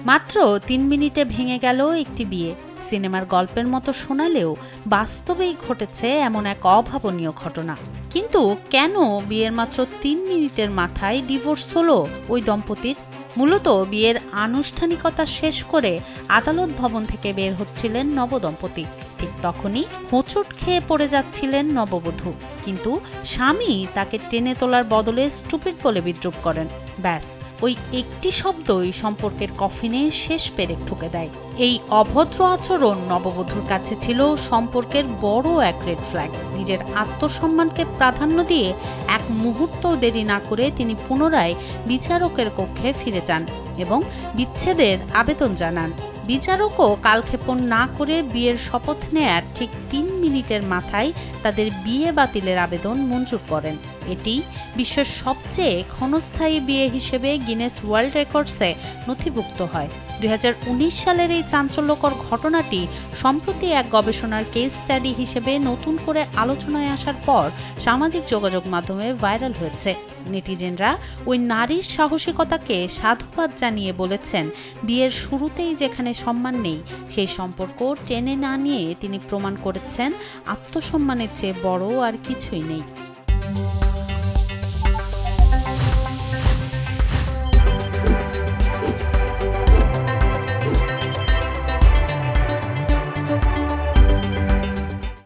মাত্র ৩ মিনিটে ভেঙে গেল একটি বিয়ে। সিনেমার গল্পের মতো শোনালেও বাস্তবেই ঘটেছে এমন এক অভাবনীয় ঘটনা। কিন্তু কেন বিয়ের মাত্র ৩ মিনিটের মাথায় ডিভোর্স হলো ওই দম্পতির? মূলত বিয়ের আনুষ্ঠানিকতা শেষ করে আদালত ভবন থেকে বের হচ্ছিলেন নবদম্পতি। ঠিক তখনই হোঁচট খেয়ে পড়ে যাচ্ছিলেন নববধূ। কিন্তু স্বামী তাকে টেনে তোলার বদলে স্টুপিড বলে বিদ্রূপ করেন। ব্যাস, ওই একটি শব্দই সম্পর্কের কফিনে শেষ পেরেক ঠুকে দেয়। এই অভদ্র আচরণ নববধূর কাছে ছিল সম্পর্কের বড় এক রেড ফ্ল্যাগ। নিজের আত্মসম্মানকে প্রাধান্য দিয়ে এক মুহূর্ত দেরি না করে তিনি পুনরায় বিচারকের কক্ষে ফিরে যান এবং বিচ্ছেদের আবেদন জানান। বিচারকও কালক্ষেপণ না করে বিয়ের শপথ নেয়ার ঠিক ৩ মিনিটের মাথায় তাদের বিয়ে বাতিলের আবেদন মঞ্জুর করেন। এটি বিশ্বের সবচেয়ে ক্ষণস্থায়ী বিয়ে হিসেবে গিনেস ওয়ার্ল্ড রেকর্ডসে নথিভুক্ত হয়। ২০১৯ সালের এই চাঞ্চল্যকর ঘটনাটি সম্প্রতি এক গবেষণার কেস স্টাডি হিসেবে নতুন করে আলোচনায় আসার পর সামাজিক যোগাযোগ মাধ্যমে ভাইরাল হয়েছে। নেটিজেনরা ওই নারীর সাহসিকতাকে সাধুবাদ জানিয়ে বলেছেন, বিয়ের শুরুতেই যেখানে সম্মান নেই, সেই সম্পর্ক টেনে না নিয়ে তিনি প্রমাণ করেছেন আত্মসম্মানের চেয়ে বড় আর কিছুই নেই।